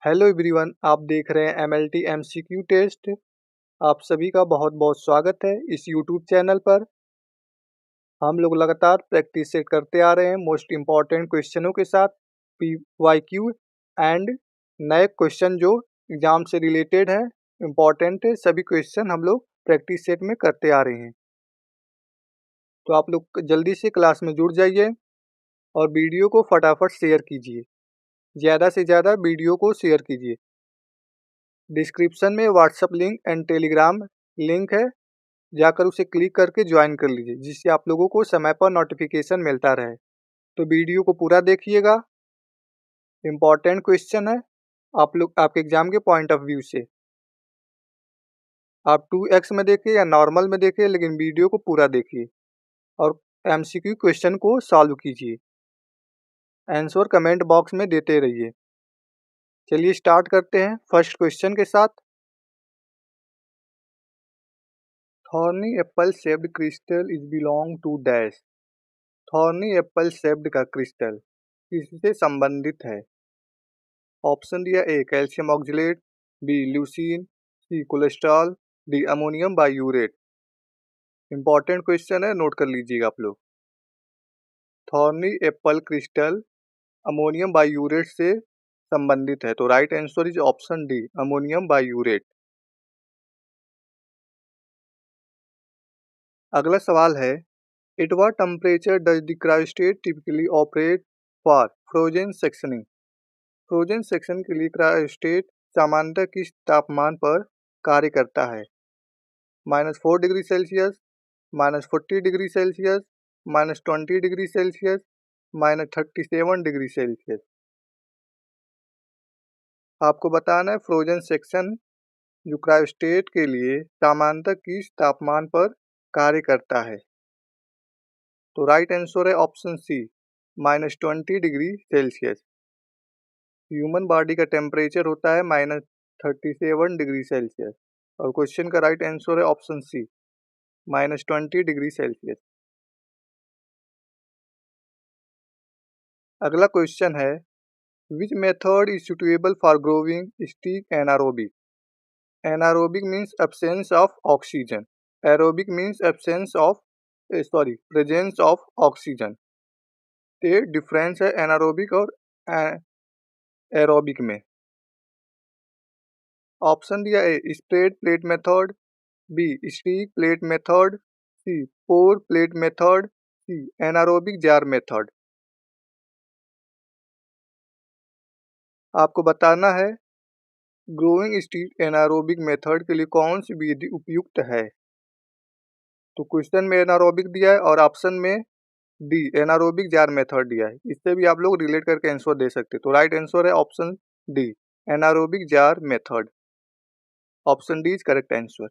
Hello everyone, आप देख रहे हैं एमएलटी एमसीक्यू टेस्ट। आप सभी का बहुत बहुत स्वागत है इस यूट्यूब चैनल पर। हम लोग लगातार प्रैक्टिस सेट करते आ रहे हैं मोस्ट इम्पॉर्टेंट क्वेश्चनों के साथ, पीवाईक्यू एंड नए क्वेश्चन जो एग्जाम से रिलेटेड है, इम्पॉर्टेंट है। सभी क्वेश्चन हम लोग प्रैक्टिस सेट में करते आ रहे हैं। तो आप लोग जल्दी से क्लास में जुड़ जाइए और वीडियो को फटाफट शेयर कीजिए। ज़्यादा से ज़्यादा वीडियो को शेयर कीजिए। डिस्क्रिप्शन में WhatsApp link and Telegram link है, जाकर उसे क्लिक करके ज्वाइन कर लीजिए, जिससे आप लोगों को समय पर नोटिफिकेशन मिलता रहे। तो वीडियो को पूरा देखिएगा, इम्पॉर्टेंट क्वेश्चन है आप लोग आपके एग्जाम के पॉइंट ऑफ व्यू से। आप 2x में देखिए या नॉर्मल में देखिए, लेकिन वीडियो को पूरा देखिए और एमसीक्यू क्वेश्चन को सॉल्व कीजिए। आंसर कमेंट बॉक्स में देते रहिए। चलिए स्टार्ट करते हैं फर्स्ट क्वेश्चन के साथ। Thorny apple shaped crystal is belong to dash. Thorny apple shaped का क्रिस्टल किससे संबंधित है? ऑप्शन दिया A calcium oxalate, B leucine, C cholesterol, D ammonium biurate. Important question है, नोट कर लीजिएगा आप लोग। Thorny apple crystal ammonium biurate से संबंधित है, तो right answer is option D ammonium biurate. अगला सवाल है, at what temperature does the cryostat typically operate for frozen sectioning. Frozen section के लिए क्रायोस्टेट सामान्यतः किस तापमान पर कार्य करता है? -4 degree Celsius, -40 degree Celsius, -20 degree Celsius, -37 degree Celsius. आपको बताना है फ्रोजन सेक्शन जो क्रायोस्टेट के लिए सामान्यतः किस तापमान पर कार्य करता है। तो राइट आंसर है option C -20 degree Celsius. Human body का टेम्परेचर होता है -37 डिग्री सेल्सियस और क्वेश्चन का राइट आंसर है ऑप्शन सी -20 डिग्री सेल्सियस। अगला क्वेश्चन है, which method is suitable for growing stick anaerobic. Anaerobic means absence of oxygen, aerobic means absence of presence of oxygen. ये difference है anaerobic और aerobic में। Option दिया A spread plate method, B stick plate method, C pour plate method, C anaerobic jar method. आपको बताना है growing stick anaerobic method के लिए कौन सी विधि उपयुक्त है। तो क्वेश्चन में एनारोबिक दिया है और ऑप्शन में डी एनारोबिक जार मेथड दिया है। इससे भी आप लोग रिलेट करके आंसर दे सकते हैं। तो राइट आंसर है option D anaerobic jar method. Option D is correct answer.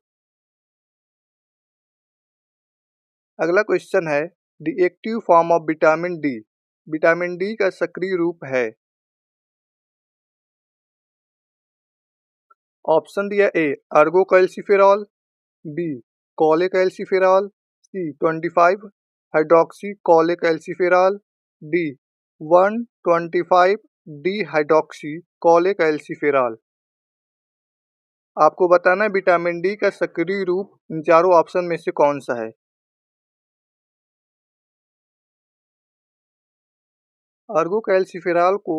अगला क्वेश्चन है, the active form of vitamin D. Vitamin D का सक्रिय रूप है। ऑप्शन दिया ए अर्गो कैल्सिफेरॉल, बी कॉलेकैल्सिफेरॉल, सी 25 hydroxy cholecalciferol, D 125 D hydroxy cholecalciferol. आपको बताना है विटामिन डी का सक्रिय रूप इन चारों ऑप्शन में से कौन सा है। अर्गो कैल्सिफेरॉल को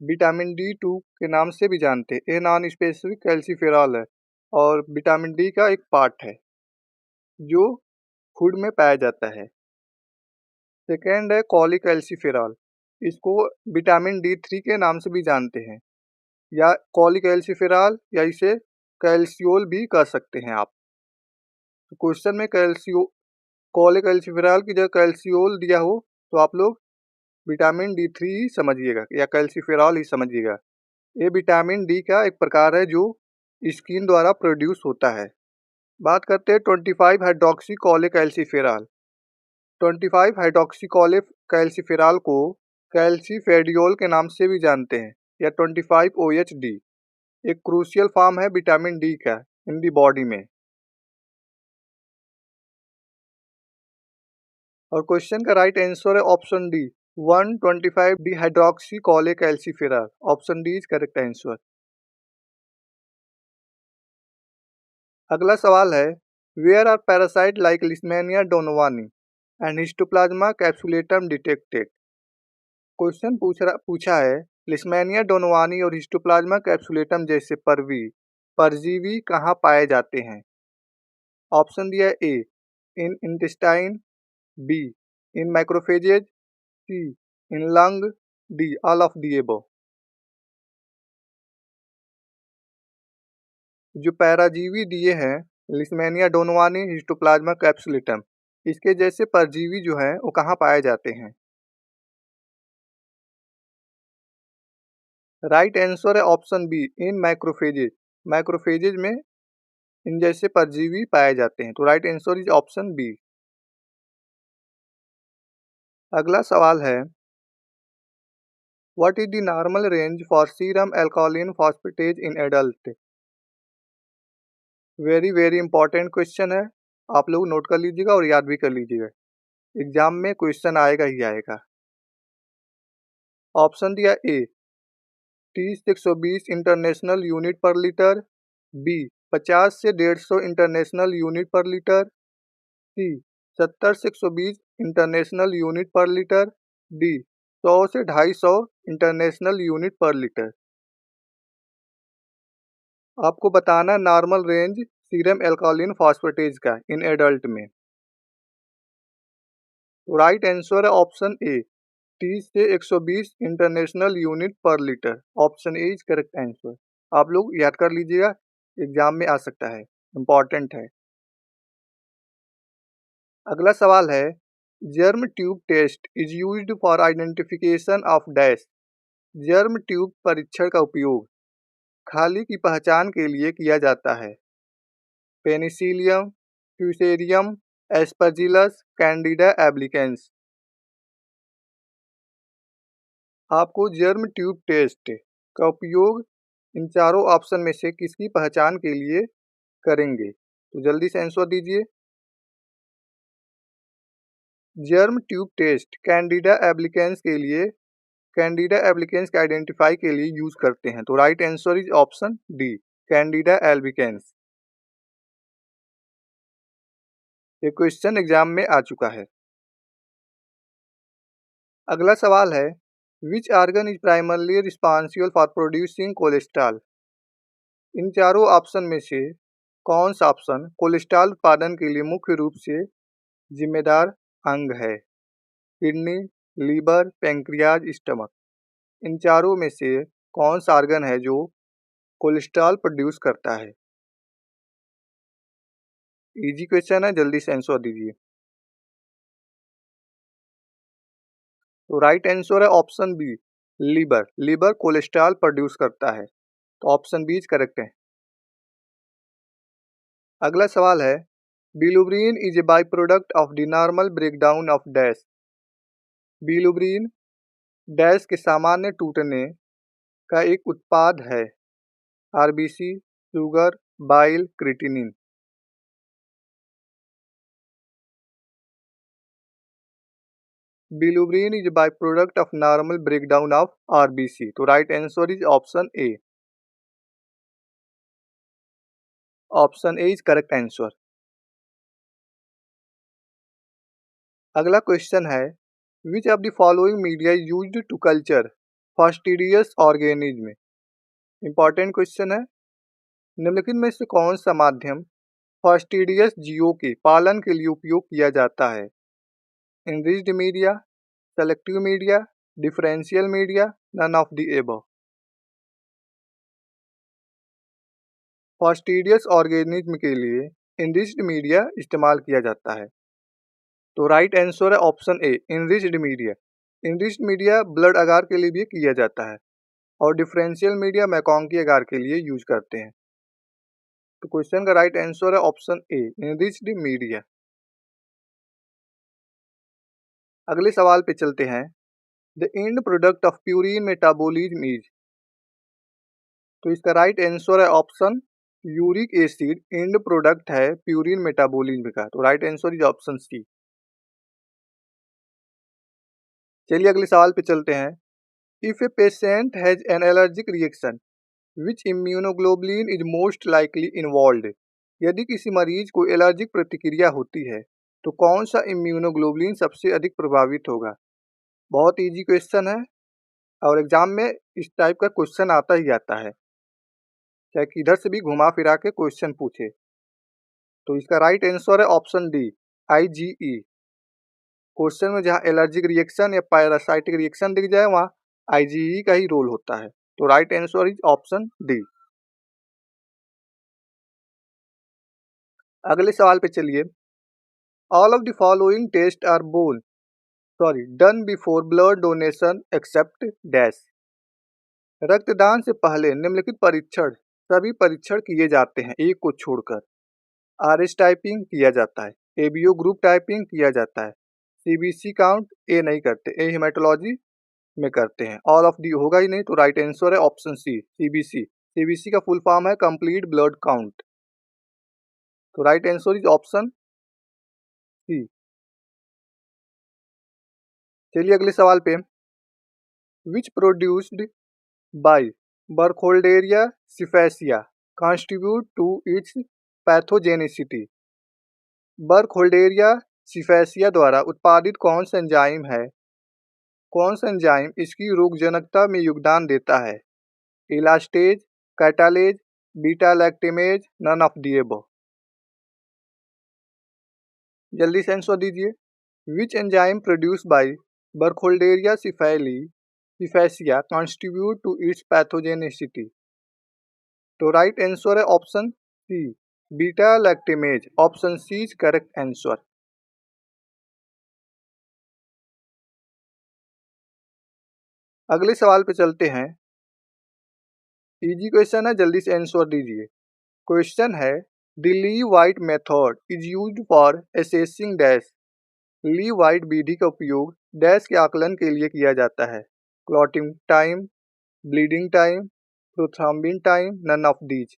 विटामिन D2 के नाम से भी जानते हैं। ये नॉन स्पेसिफिक कैल्सिफेरॉल है और विटामिन डी का एक पार्ट है जो फूड में पाया जाता है। सेकेंड है कॉलीकैल्सिफेरॉल, इसको विटामिन D3 के नाम से भी जानते हैं, या कॉलीकैल्सिफेरॉल या इसे कैल्सियोल भी कह सकते हैं आप। तो क्वेश्चन में कॉलीकैल्सिफेरॉल की जगह कैल्सियोल दिया हो तो आप लोग विटामिन D3 ही समझिएगा या कैल्सिफेरॉल ही समझिएगा। ये विटामिन डी का एक प्रकार है जो स्किन द्वारा प्रोड्यूस होता है। बात करते हैं 25 हाइड्रोक्सी कॉलेकैल्सिफेरॉल। 25 हाइड्रोक्सी कॉलेकैल्सिफेरॉल को कैल्सीफेडियोल के नाम से भी जानते हैं, या 25 OHD। एक क्रूशियल फॉर्म है विटामिन डी का इन दी बॉडी में। और क्वेश्चन का राइट आंसर है option D 125 D hydroxy cholecalciferol. Option D is correct answer. अगला सवाल है, where are parasite like Leishmania donovani and Histoplasma capsulatum detected. Question पूछा है, लिस्मेनिया डोनोवानी और हिस्टोप्लाज्मा कैप्सुलेटम जैसे परजीवी कहाँ पाए जाते हैं। ऑप्शन दिया है, A in intestine, B in macrophages, C in lung, D all of the above. जो पैराजीवी दिए हैं, लिस्मेनिया डोनोवानी, हिस्टोप्लाज्मा कैप्सुलेटम, इसके जैसे परजीवी जो हैं वो कहाँ पाए जाते हैं। राइट आंसर है option B in macrophages. Macrophages में इन जैसे परजीवी पाए जाते हैं, तो right answer is option B. अगला सवाल है, what is the normal range for serum alkaline phosphatase in adult. Very very important question है, आप लोग नोट कर लीजिएगा और याद भी कर लीजिएगा, एग्जाम में क्वेश्चन आएगा ही आएगा। ऑप्शन दिया ए 30-120 इंटरनेशनल यूनिट पर लीटर, बी 50 से 150 इंटरनेशनल यूनिट पर लीटर, सी 70 से 120 इंटरनेशनल यूनिट पर लीटर, डी 100 से 250 इंटरनेशनल यूनिट पर लीटर। आपको बताना normal range serum alkaline phosphatase का इन एडल्ट में। तो राइट आंसर है ऑप्शन ए 30 से 120 इंटरनेशनल यूनिट पर litre. Option A is correct answer. आप लोग याद कर लीजिएगा, एग्जाम में आ सकता है, इंपॉर्टेंट है। अगला सवाल है, germ tube test is used for identification of dash. Germ tube परीक्षण का उपयोग खाली की पहचान के लिए किया जाता है। Penicillium, Fusarium, Aspergillus, Candida albicans. आपको जर्म ट्यूब टेस्ट का उपयोग इन चारों ऑप्शन में से किसकी पहचान के लिए करेंगे, तो जल्दी से आंसर दीजिए। जर्म ट्यूब टेस्ट कैंडिडा एब्लिकेंस के लिए, कैंडिडा एब्लिकेंस के आइडेंटिफाई के लिए यूज करते हैं, तो right answer is option D Candida albicans. ये क्वेश्चन एग्जाम में आ चुका है। अगला सवाल है, which organ is primarily responsible for producing cholesterol. इन चारों ऑप्शन में से कौन सा ऑप्शन कोलेस्ट्रॉल उत्पादन के लिए मुख्य रूप से जिम्मेदार अंग है। Kidney, liver, pancreas, stomach. इन चारों में से कौन सा आर्गन है जो कोलेस्ट्रॉल प्रोड्यूस करता है। इजी क्वेश्चन है, जल्दी से आंसर दीजिए। तो राइट आंसर है option B liver. Liver cholesterol produce करता है, तो ऑप्शन बी करेक्ट है। अगला सवाल है, bilirubin is a by product of the normal breakdown of dash. Bilirubin dash के सामान्य टूटने का एक उत्पाद है। RBC, sugar, bile, creatinine. Bilirubin is by product of normal breakdown of RBC, तो right answer is option A. Option A is correct answer. अगला question है, which of the following media used to culture fastidious organism. Important question है, निम्नलिखित में से कौन सा माध्यम फास्टिडियस जीवों के पालन के लिए उपयोग किया जाता है। Enriched media, selective media, differential media, none of the above. Fastidious organism के लिए इनरिच्ड मीडिया इस्तेमाल किया जाता है, तो राइट आंसर है option A enriched media. Enriched media blood agar के लिए भी किया जाता है और डिफरेंशियल मीडिया मैकॉन्की अगार के लिए यूज करते हैं, तो क्वेश्चन का राइट आंसर है ऑप्शन ए इनरिच्ड मीडिया। अगले सवाल पे चलते हैं, the end product of purine metabolism is. तो इसका राइट आंसर है option uric acid end product है प्यूरिन मेटाबॉलिज्म का, तो right answer is option C. चलिए अगले सवाल पे चलते हैं, if a patient has an allergic reaction which immunoglobulin is most likely involve. यदि किसी मरीज को एलर्जिक प्रतिक्रिया होती है तो कौन सा इम्यूनोग्लोबुलिन सबसे अधिक प्रभावित होगा? बहुत इजी क्वेश्चन है और एग्जाम में इस टाइप का क्वेश्चन आता ही आता है, चाहे किधर से भी घुमा फिरा के क्वेश्चन पूछे। तो इसका राइट आंसर है ऑप्शन डी, IgE। क्वेश्चन में जहाँ एलर्जिक रिएक्शन या पैरासाइटिक रिएक्शन दिख जाए वहाँ IgE का ही रोल होता है। तो right answer is option D. अगले सवाल पे चलिए। All of the following test are done before blood donation except dash. रक्तदान से पहले निम्नलिखित परीक्षण सभी परीक्षण किए जाते हैं एक को छोड़कर। RS टाइपिंग किया जाता है, ABO ग्रुप टाइपिंग किया जाता है, CBC काउंट ए नहीं करते, ए हेमेटोलॉजी में करते हैं। ऑल ऑफ डी होगा ही नहीं, तो राइट आंसर है ऑप्शन सी, CBC। CBC का फुल फॉर्म है कंप्लीट ब्लड काउंट। तो right answer is option C. चलिए अगले सवाल पे। Which produced by Burkholderia cepacia contribute to its pathogenicity. Burkholderia cepacia द्वारा उत्पादित कौन सा एंजाइम है, कौन सा एंजाइम इसकी रोगजनकता में योगदान देता है? Elastase, catalase, beta lactamase, none of the above. जल्दी से आंसर दीजिए। Which enzyme produce by Burkholderia cepacia contribute to its pathogenicity. तो राइट आंसर है option C, beta lactamase. Option C is correct answer. अगले सवाल पे चलते हैं। इजी क्वेश्चन है, जल्दी से आंसर दीजिए। क्वेश्चन है the Lee White method is used for assessing dash. Lee White विधि का उपयोग डैश के आकलन के लिए किया जाता है? Clotting time, bleeding time, prothrombin time, none of these.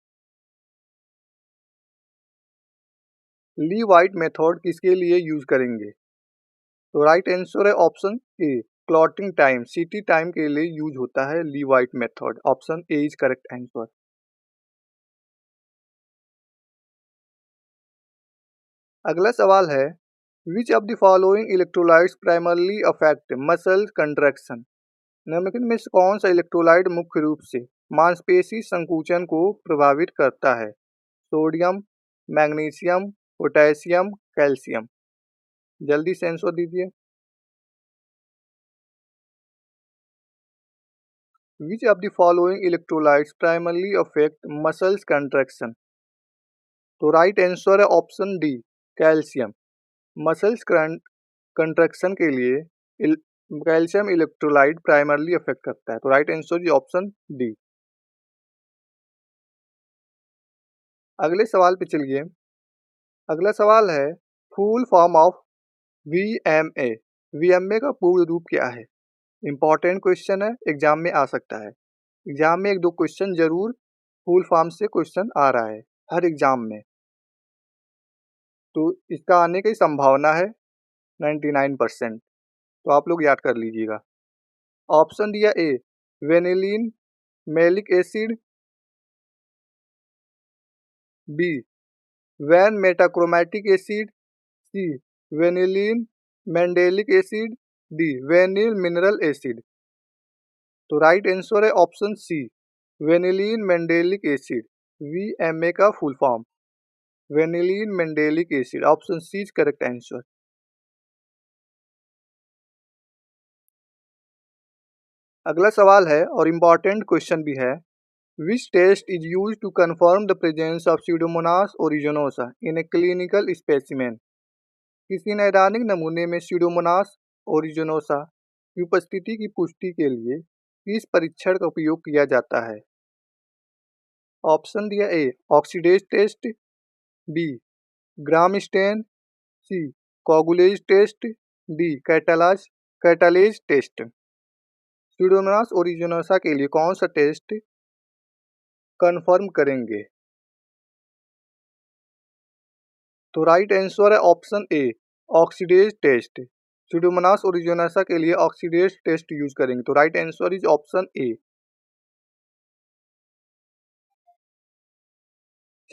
Lee White method किसके लिए यूज करेंगे? तो राइट आंसर है option A, clotting time, CT time के लिए यूज होता है Lee White method. Option A is correct answer. अगला सवाल है which of the following electrolytes primarily affect muscle contraction. निम्नलिखित में से कौन सा इलेक्ट्रोलाइट मुख्य रूप से मांसपेशी संकुचन को प्रभावित करता है? Sodium, magnesium, potassium, calcium. जल्दी से आंसर दीजिए। विच of the following electrolytes primarily affect muscles contraction. तो राइट आंसर है option D, calcium. Muscles contraction के लिए कैल्शियम इलेक्ट्रोलाइट प्राइमरली अफेक्ट करता है। तो right answer is option D. अगले सवाल पे चलिए। अगला सवाल है full form of VMA। VMA का पूर्ण रूप क्या है? इंपॉर्टेंट क्वेश्चन है, एग्जाम में आ सकता है। एग्जाम में एक दो क्वेश्चन जरूर फुल फॉर्म से क्वेश्चन आ रहा है हर एग्जाम में, तो इसका आने की संभावना है 99%। तो आप लोग याद कर लीजिएगा। ऑप्शन दिया A, vanillin malic acid, B van metachromatic acid, C vanillin mandelic acid, D vanil mineral acid. तो राइट आंसर है option C, vanillin mandelic acid. VMA का full form vanillin mandelic acid. Option C is correct answer. अगला सवाल है और important question भी है। Which test is use to confirm the presence of Pseudomonas aeruginosa in a clinical specimen. किसी नैदानिक नमूने में स्यूडोमोनास ओरिजिनोसा की उपस्थिति की पुष्टि के लिए किस परीक्षण का उपयोग किया जाता है? ऑप्शन दिया A, oxidase test, B gram stain, C coagulase test, D catalase test. Pseudomonas aeruginosa के लिए कौन सा टेस्ट कंफर्म करेंगे? तो राइट आंसर है option A, oxidase test. Pseudomonas aeruginosa के लिए ऑक्सीडेज टेस्ट यूज करेंगे। तो right answer is option A.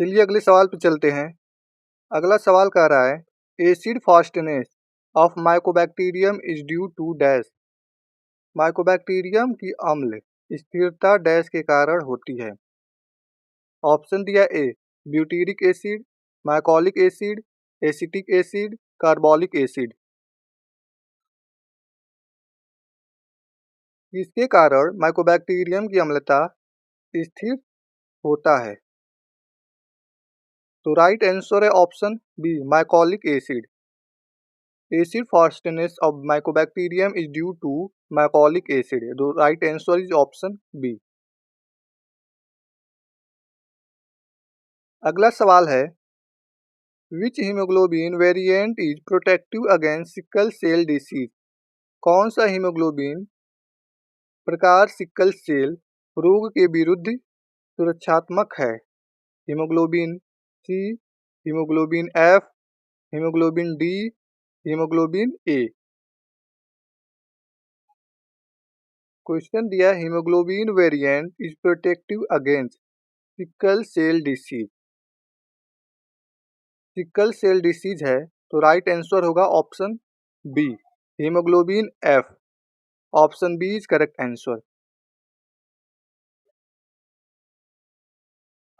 चलिए अगले सवाल पे चलते हैं। अगला सवाल कह रहा है acid fastness of Mycobacterium is due to dash. Mycobacterium की अम्ल स्थिरता डैश के कारण होती है। ऑप्शन दिया A butyric acid, mycolic acid, acetic acid, carbolic acid. इसके कारण माइकोबैक्टीरियम की अम्लता स्थिर होता है। तो राइट आंसर है option B mycolic acid. Acid fastness of Mycobacterium is due to mycolic acid. The right answer is option B. अगला सवाल है which haemoglobin variant is protective against sickle cell disease. कौन सा हीमोग्लोबिन प्रकार sickle cell रोग के विरुद्ध सुरक्षात्मक है। Haemoglobin C, haemoglobin F, haemoglobin D, haemoglobin A. Question दिया haemoglobin variant is protective against sickle cell disease. Sickle cell disease है तो राइट आंसर होगा option B haemoglobin F. Option B is correct answer.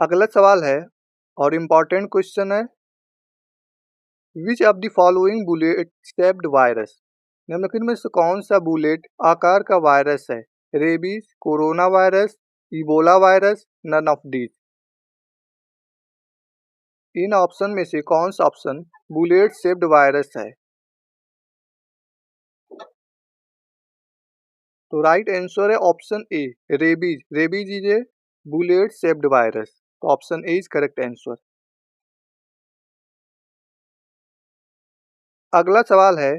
अगला सवाल है और important question है which of the following bullet stepped virus. निम्नलिखित में से कौन सा बुलेट आकार का वायरस है। Rabies, corona virus, Ebola virus, none of these. इन ऑप्शन में से कौन सा ऑप्शन बुलेट शेप्ड वायरस है। तो राइट आंसर है option A rabies. Rabies is a bullet shaped virus. तो option A is correct answer. अगला सवाल है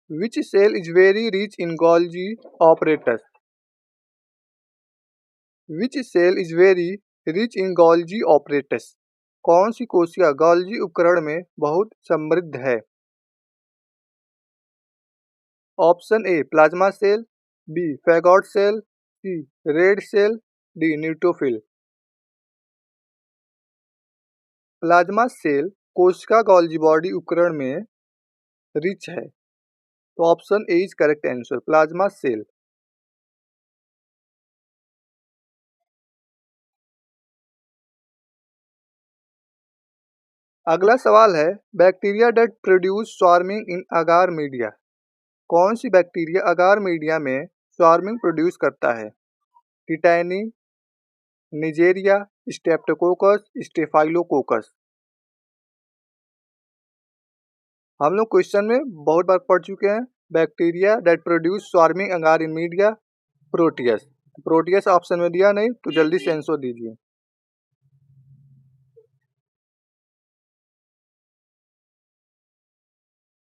which cell is very rich in Golgi apparatus. Which cell is very rich in Golgi apparatus. कौन सी कोशिका Golgi उपकरण में बहुत समृद्ध है। Option A plasma cell, B phagot cell, C red cell, D neutrophil. Plasma cell कोशिका Golgi body उपकरण में रिच है। तो option A is correct answer plasma cell. अगला सवाल है bacteria that produce swarming in agar media. कौन सी बैक्टीरिया अगार मीडिया में स्वार्मिंग प्रोड्यूस करता है। Tetani, Neisseria, streptococcus, staphylococcus. हम लोग क्वेश्चन में बहुत बार पढ़ चुके हैं bacteria that produce swarming agar in media Proteus. Proteus option में दिया नहीं तो जल्दी से आंसर दीजिए।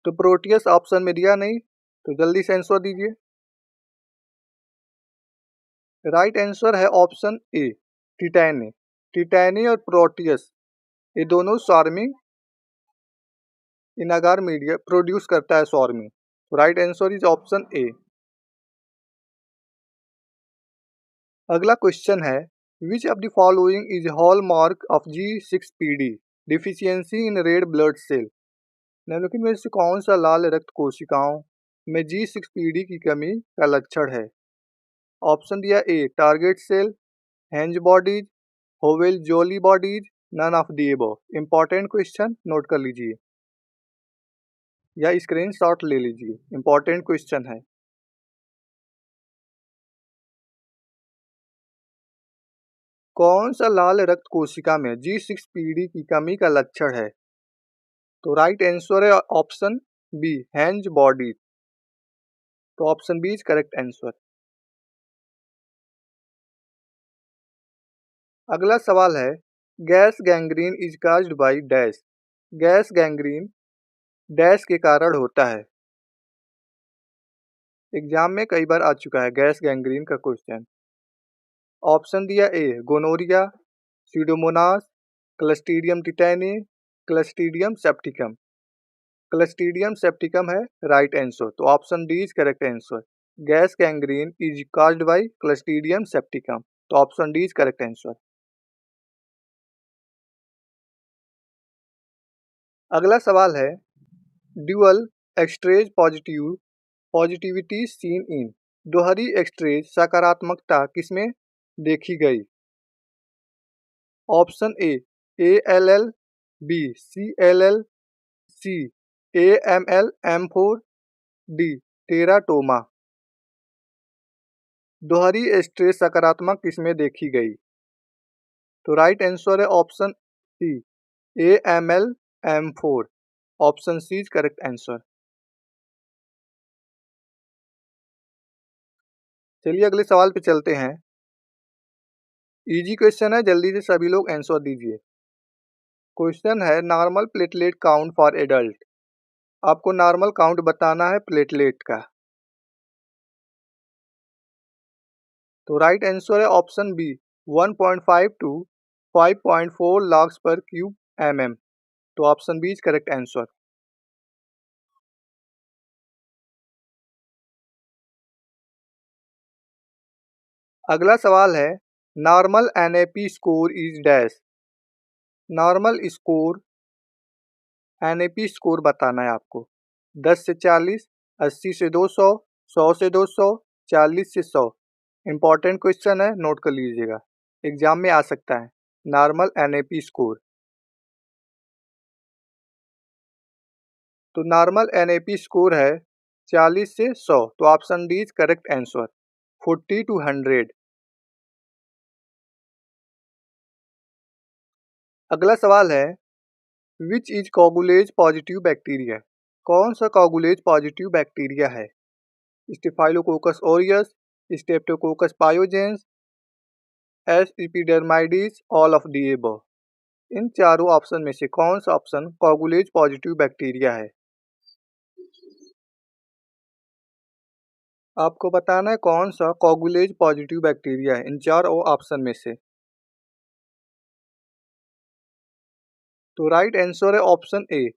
तो प्रोटियस ऑप्शन में दिया नहीं तो जल्दी से आंसर दीजिए। राइट आंसर है ऑप्शन ए टिटैनी। टिटैनी और प्रोटियस ये दोनों swarming in agar media produce करता है swarming. Right answer is option A. अगला क्वेश्चन है which of the following is hallmark of G6PD deficiency in red blood cell. निम्नलिखित में से कौन सा लाल रक्त कोशिकाओं में G6PD की कमी का लक्षण है। ऑप्शन दिया A target cell, Heinz bodies, Howell Jolly bodies, none of the above. Important question note कर लीजिए या स्क्रीनशॉट ले लीजिए। इंपॉर्टेंट क्वेश्चन है। कौन सा लाल रक्त कोशिका में G6PD की कमी का लक्षण है। तो राइट आंसर है ऑप्शन बी हेंज बॉडीज। तो option B is correct answer. अगला सवाल है gas gangrene is caused by dash. Gas gangrene dash के कारण होता है। एग्जाम में कई बार आ चुका है गैस गैंग्रीन का क्वेश्चन। ऑप्शन दिया A gonorrhoea, Pseudomonas, Clostridium tetani, Clostridium septicum. Clostridium septicum है राइट आंसर। तो option D is correct answer. Gas gangrene is caused by Clostridium septicum. तो option D is correct answer. अगला सवाल है, dual esterase positivity seen in, दोहरी esterase सकारात्मकता किसमें देखी गई? Option A ALL, B CLL, C AML M4, D teratoma. दोहरी एक्सट्रेज सकारात्मक किसमें देखी गई? तो राइट आंसर है option C AML M4। Option C is correct answer. चलिए अगले सवाल पे चलते हैं। इजी क्वेश्चन है, जल्दी से सभी लोग आंसर दीजिए। क्वेश्चन है, normal platelet count for adult. आपको नॉर्मल काउंट बताना है प्लेटलेट का। तो राइट आंसर है option B 1.5 to 5.4 lakh per cube mm। तो option B is correct answer. अगला सवाल है, normal NAP score is dash. Normal score NAP score बताना है आपको। 10 से 40, 80 से 200, 100 से 200, 40 से 100। इंपॉर्टेंट क्वेश्चन है, नोट कर लीजिएगा, एग्जाम में आ सकता है। Normal NAP score. तो नॉर्मल NAP स्कोर है 40 से 100। तो option D is correct answer, 40 to 100। अगला सवाल है, which is coagulase positive bacteria. कौन सा कोगुलेज पॉजिटिव बैक्टीरिया है? Staphylococcus aureus, Streptococcus pyogenes, S epidermidis, all of the above. इन चारों ऑप्शन में से कौन सा ऑप्शन कोगुलेज पॉजिटिव बैक्टीरिया है? आपको बताना है कौन सा कोगुलेज पॉजिटिव बैक्टीरिया है इन चारों ऑप्शन में से। तो राइट आंसर है option A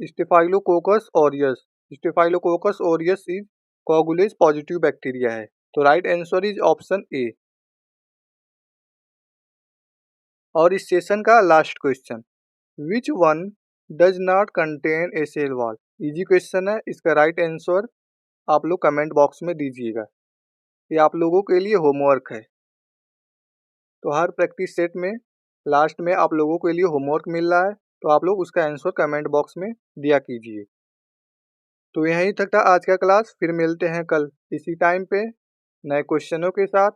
Staphylococcus aureus. Staphylococcus aureus is coagulase positive bacteria है। तो right answer is option A. और इस सेशन का last question, which one does not contain a cell wall. Easy question है, इसका राइट आंसर आप लोग कमेंट बॉक्स में दीजिएगा। ये आप लोगों के लिए होमवर्क है। तो हर प्रैक्टिस सेट में लास्ट में आप लोगों के लिए होमवर्क मिल रहा है, तो आप लोग उसका आंसर कमेंट बॉक्स में दिया कीजिए। तो यहीं तक था आज का क्लास, फिर मिलते हैं कल इसी टाइम पे नए क्वेश्चनों के साथ।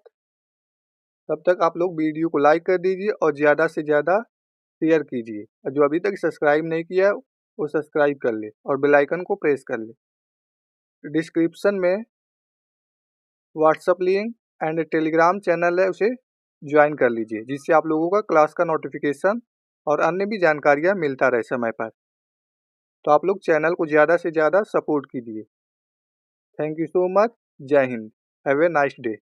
तब तक आप लोग वीडियो को लाइक कर दीजिए और ज़्यादा से ज़्यादा शेयर कीजिए, और जो अभी तक सब्सक्राइब नहीं किया है वो सब्सक्राइब कर ले और बेल आइकन को प्रेस कर ले। डिस्क्रिप्शन में WhatsApp link and Telegram channel है, उसे ज्वाइन कर लीजिए, जिससे आप लोगों का क्लास का नोटिफिकेशन और अन्य भी जानकारियाँ मिलता रहे समय पर। तो आप लोग चैनल को ज़्यादा से ज़्यादा सपोर्ट कीजिए। Thank you so much. जय हिंद। Have a nice day.